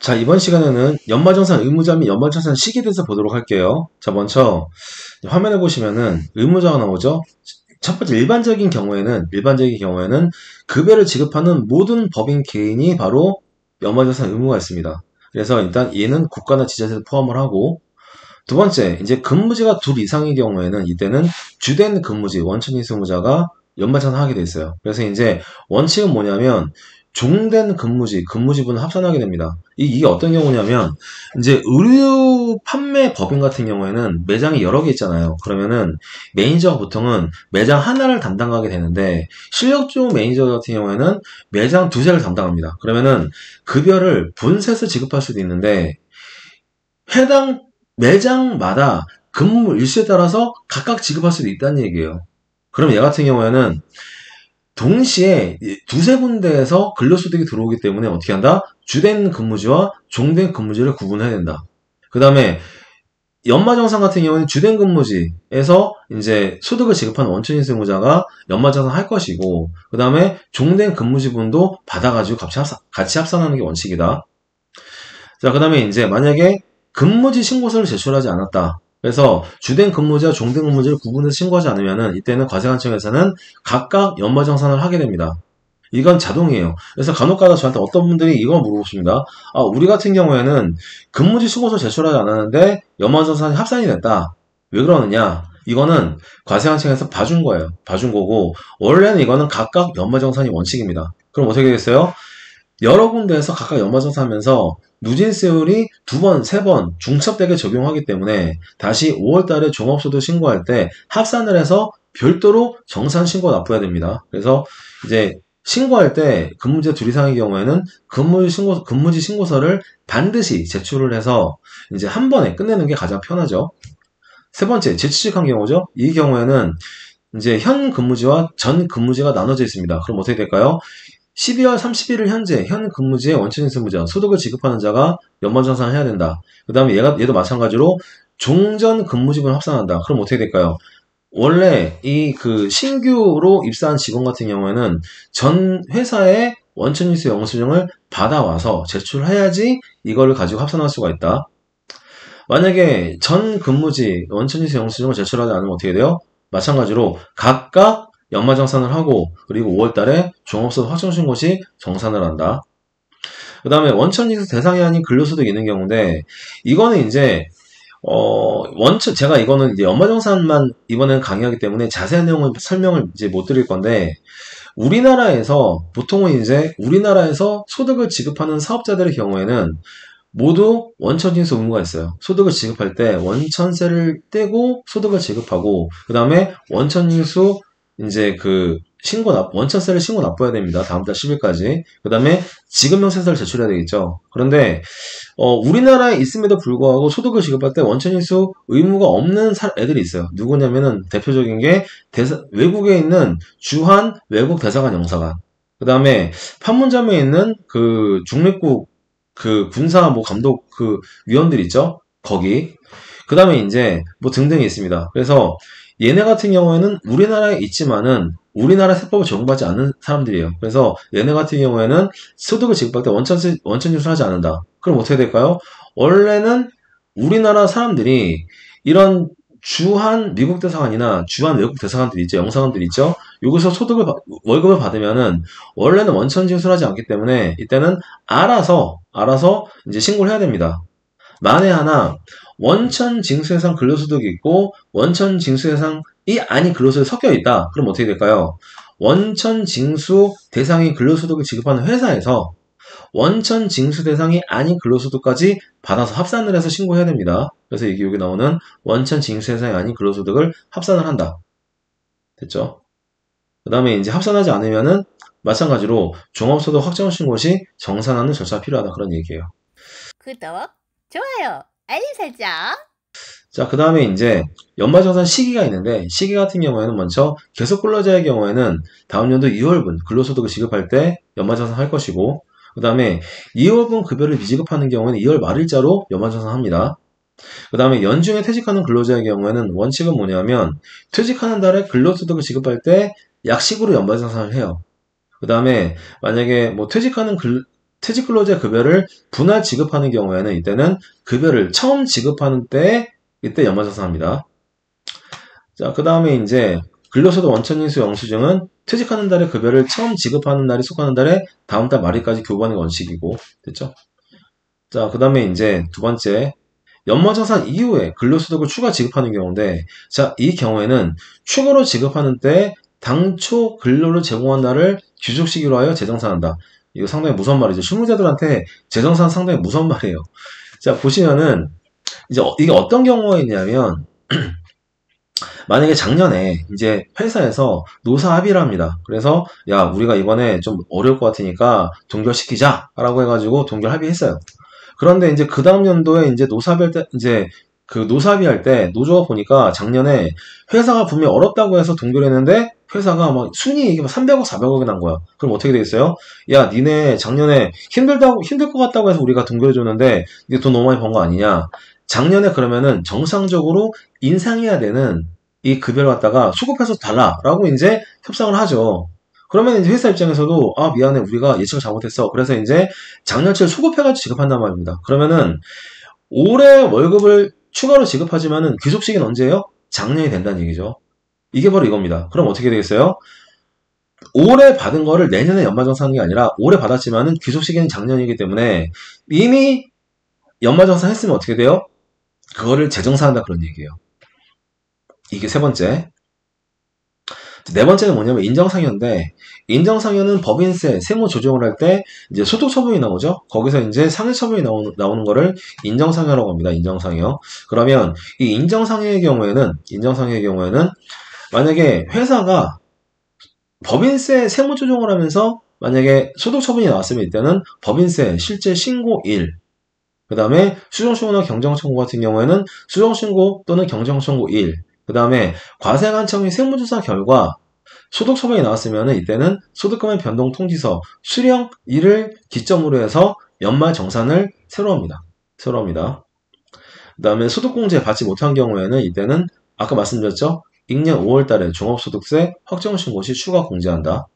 자, 이번 시간에는 연말정산 의무자 및 연말정산 시기에 대해서 보도록 할게요. 자, 먼저 화면에 보시면은 의무자가 나오죠. 첫 번째 일반적인 경우에는 급여를 지급하는 모든 법인 개인이 바로 연말정산 의무가 있습니다. 그래서 일단 얘는 국가나 지자체를 포함을 하고, 두 번째, 이제 근무지가 둘 이상의 경우에는 이때는 주된 근무지, 원천징수 의무자가 연말정산 하게 돼 있어요. 그래서 이제 원칙은 뭐냐면 종된 근무지분을 합산하게 됩니다. 이게 어떤 경우냐면 이제 의류 판매 법인 같은 경우에는 매장이 여러 개 있잖아요. 그러면은 매니저가 보통은 매장 하나를 담당하게 되는데 실력 좋은 매니저 같은 경우에는 매장 두세를 담당합니다. 그러면은 급여를 분셋을 지급할 수도 있는데 해당 매장마다 근무 일수에 따라서 각각 지급할 수도 있다는 얘기예요. 그럼 얘 같은 경우에는 동시에 두세 군데에서 근로소득이 들어오기 때문에 어떻게 한다? 주된 근무지와 종된 근무지를 구분해야 된다. 그 다음에 연마정산 같은 경우는 주된 근무지에서 이제 소득을 지급하는 원천징수 의무자가 연마정산 할 것이고, 그 다음에 종된 근무지분도 받아가지고 같이 합산하는 게 원칙이다. 자, 그 다음에 이제 만약에 근무지 신고서를 제출하지 않았다. 그래서 주된 근무지와 종된 근무지를 구분해서 신고하지 않으면은 이때는 과세관청에서는 각각 연말정산을 하게 됩니다. 이건 자동이에요. 그래서 간혹가다 저한테 어떤 분들이 이걸 물어보십니다. 아, 우리 같은 경우에는 근무지 신고서 제출하지 않았는데 연말정산이 합산이 됐다. 왜 그러느냐? 이거는 과세관청에서 봐준 거예요. 봐준 거고, 원래는 이거는 각각 연말정산이 원칙입니다. 그럼 어떻게 되겠어요? 여러 군데에서 각각 연말정산하면서 누진세율이 두 번, 세 번 중첩되게 적용하기 때문에 다시 5월달에 종합소득 신고할 때 합산을 해서 별도로 정산 신고 납부해야 됩니다. 그래서 이제 신고할 때 근무자 둘 이상의 경우에는 근무지 신고서를 반드시 제출을 해서 이제 한 번에 끝내는 게 가장 편하죠. 세 번째, 재취직한 경우죠. 이 경우에는 이제 현 근무지와 전 근무지가 나눠져 있습니다. 그럼 어떻게 될까요? 12월 31일 현재 현 근무지의 원천징수 의무자 소득을 지급하는 자가 연말정산을 해야 된다. 그 다음에 얘도 마찬가지로 종전 근무지분을 합산한다. 그럼 어떻게 될까요? 원래 이 그 신규로 입사한 직원 같은 경우에는 전 회사의 원천징수 영수증을 받아와서 제출해야지 이거를 가지고 합산할 수가 있다. 만약에 전 근무지 원천징수 영수증을 제출하지 않으면 어떻게 돼요? 마찬가지로 각각 연말정산을 하고, 그리고 5월달에 종합소득 확정신고 시 정산을 한다. 그 다음에 원천징수 대상이 아닌 근로소득이 있는 경우인데, 이거는 이제 제가 이거는 이제 연말정산만 이번에는 강의하기 때문에 자세한 내용을 설명을 이제 못 드릴 건데, 우리나라에서 소득을 지급하는 사업자들의 경우에는 모두 원천징수 의무가 있어요. 소득을 지급할 때 원천세를 떼고 소득을 지급하고, 그 다음에 원천징수 이제 원천세를 신고 납부해야 됩니다. 다음 달 10일까지. 그 다음에 지급명세서를 제출해야 되겠죠. 그런데 우리나라에 있음에도 불구하고 소득을 지급할 때 원천징수 의무가 없는 애들이 있어요. 누구냐면은 대표적인 게 외국에 있는 주한 외국 대사관 영사관. 그 다음에 판문점에 있는 그 중립국 그 군사 감독 위원들 있죠? 거기. 그 다음에 이제 등등이 있습니다. 그래서 얘네 같은 경우에는 우리나라에 있지만은 우리나라 세법을 적용받지 않는 사람들이에요. 그래서 얘네 같은 경우에는 소득을 지급할 때 원천징수를 하지 않는다. 그럼 어떻게 될까요? 원래는 우리나라 사람들이 이런 주한 미국 대사관이나 주한 외국 대사관들이 있죠. 영사관들이 있죠. 여기서 월급을 받으면은 원래는 원천징수를 하지 않기 때문에 이때는 알아서 이제 신고를 해야 됩니다. 만에 하나 원천징수 대상 근로소득이 있고 원천징수 대상이 아닌 근로소득이 섞여 있다. 그럼 어떻게 될까요? 원천징수 대상이 근로소득을 지급하는 회사에서 원천징수 대상이 아닌 근로소득까지 받아서 합산을 해서 신고해야 됩니다. 그래서 이게 여기 나오는 원천징수 대상이 아닌 근로소득을 합산을 한다. 됐죠? 그 다음에 이제 합산하지 않으면은 마찬가지로 종합소득 확정신고 시 정산하는 절차가 필요하다. 그런 얘기예요. 구독, 좋아요, 알림 설정. 자, 그 다음에 이제 연말정산 시기가 있는데, 시기 같은 경우에는 먼저 계속 근로자의 경우에는 다음 연도 2월분 근로소득을 지급할 때 연말정산 할 것이고, 그 다음에 2월분 급여를 미지급하는 경우에는 2월 말일자로 연말정산 합니다. 그 다음에 연중에 퇴직하는 근로자의 경우에는 원칙은 뭐냐면, 퇴직하는 달에 근로소득을 지급할 때 약식으로 연말정산을 해요. 그 다음에 만약에 퇴직하는 퇴직 근로자 급여를 분할 지급하는 경우에는 이때는 급여를 처음 지급하는 때 이때 연말정산합니다. 자, 그 다음에 이제 근로소득 원천인수 영수증은 퇴직하는 달에 급여를 처음 지급하는 날이 속하는 달에 다음 달 말일까지 교부하는 게 원칙이고, 됐죠? 자, 그 다음에 이제 두 번째, 연말정산 이후에 근로소득을 추가 지급하는 경우인데, 자, 이 경우에는 추가로 지급하는 때 당초 근로를 제공한 날을 귀속 시기로 하여 재정산한다. 이거 상당히 무서운 말이죠. 실무자들한테 재정산 상당히 무서운 말이에요. 자, 보시면은, 이제 이게 어떤 경우가 있냐면, 만약에 작년에 이제 회사에서 노사 합의를 합니다. 그래서 야, 우리가 이번에 좀 어려울 것 같으니까 동결시키자 라고 해가지고 동결 합의했어요. 그런데 이제 그 다음 연도에 이제 노사 합의할 때 이제 그 노사 합의할 때 노조가 보니까 작년에 회사가 분명히 어렵다고 해서 동결했는데 회사가 막 순이익이 막 300억, 400억이 난 거야. 그럼 어떻게 되겠어요? 야, 니네 작년에 힘들 것 같다고 해서 우리가 동결해줬는데 니네 돈 너무 많이 번 거 아니냐? 작년에 그러면은 정상적으로 인상해야 되는 이 급여를 갖다가 수급해서 달라라고 이제 협상을 하죠. 그러면 이제 회사 입장에서도 아, 미안해, 우리가 예측을 잘못했어. 그래서 이제 작년치를 수급해가지고 지급한단 말입니다. 그러면은 올해 월급을 추가로 지급하지만은 귀속 시기는 언제예요? 작년이 된다는 얘기죠. 이게 바로 이겁니다. 그럼 어떻게 되겠어요? 올해 받은 거를 내년에 연말정산하는 게 아니라 올해 받았지만은 귀속 시기는 작년이기 때문에 이미 연말정산 했으면 어떻게 돼요? 그거를 재정산한다 그런 얘기예요. 이게 세 번째. 네 번째는 뭐냐면 인정상여인데, 인정상여는 법인세, 세무 조정을 할 때 이제 소득 처분이 나오죠. 거기서 이제 상해 처분이 나오는 거를 인정상여라고 합니다. 인정상여. 그러면 이 인정상여의 경우에는 만약에 회사가 법인세 세무 조정을 하면서 만약에 소득 처분이 나왔으면 이때는 법인세 실제 신고일, 그 다음에 수정신고나 경정청구 같은 경우에는 수정신고 또는 경정청구일, 그 다음에 과세관청의 세무조사 결과 소득 처분이 나왔으면 이때는 소득금의 변동 통지서 수령일을 기점으로 해서 연말 정산을 새로 합니다. 그 다음에 소득공제 받지 못한 경우에는 이때는 아까 말씀드렸죠? 익년 5월 달에 종합소득세 확정신고 시 추가 공제한다.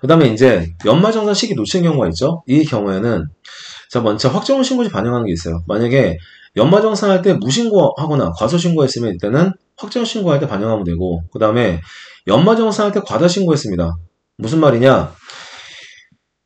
그 다음에 이제 연말정산 시기 놓친 경우가 있죠? 이 경우에는 자, 먼저 확정신고시 반영하는 게 있어요. 만약에 연말정산할 때 무신고하거나 과소신고했으면 이때는 확정신고할 때 반영하면 되고, 그 다음에 연말정산할 때 과다신고했습니다. 무슨 말이냐?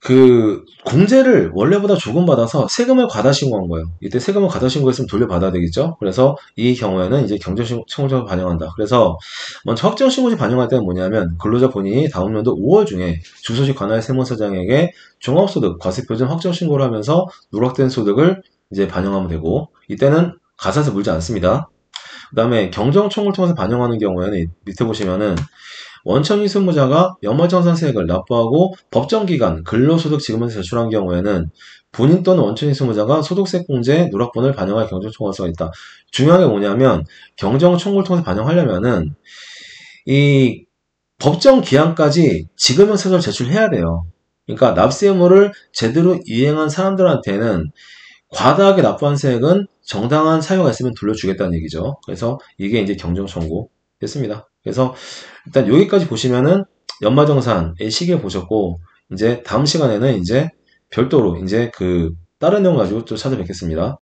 그 공제를 원래보다 조금 받아서 세금을 과다신고한 거예요. 이때 세금을 과다신고했으면 돌려받아야 되겠죠? 그래서 이 경우에는 이제 경정신고를 반영한다. 그래서 먼저 확정신고시 반영할 때는 뭐냐면 근로자 본인이 다음 연도 5월 중에 주소지 관할 세무서장에게 종합소득 과세표준 확정신고를 하면서 누락된 소득을 이제 반영하면 되고, 이때는 가산세 물지 않습니다. 그 다음에 경정청구를 통해서 반영하는 경우에는 밑에 보시면은 원천이 수무자가 연말정산세액을 납부하고 법정기간 근로소득 지급에서 제출한 경우에는 본인 또는 원천이 수무자가 소득세 공제 누락분을 반영할 경정청구할 수가 있다. 중요한 게 뭐냐면 경정청구를 통해서 반영하려면은 이 법정 기한까지 지급형 세서를 제출해야 돼요. 그러니까 납세 의무를 제대로 이행한 사람들한테는 과다하게 납부한 세액은 정당한 사유가 있으면 돌려주겠다는 얘기죠. 그래서 이게 이제 경정청구 됐습니다. 그래서 일단 여기까지 보시면은 연말정산의 시기를 보셨고, 이제 다음 시간에는 이제 별도로 이제 그 다른 내용 가지고 또 찾아뵙겠습니다.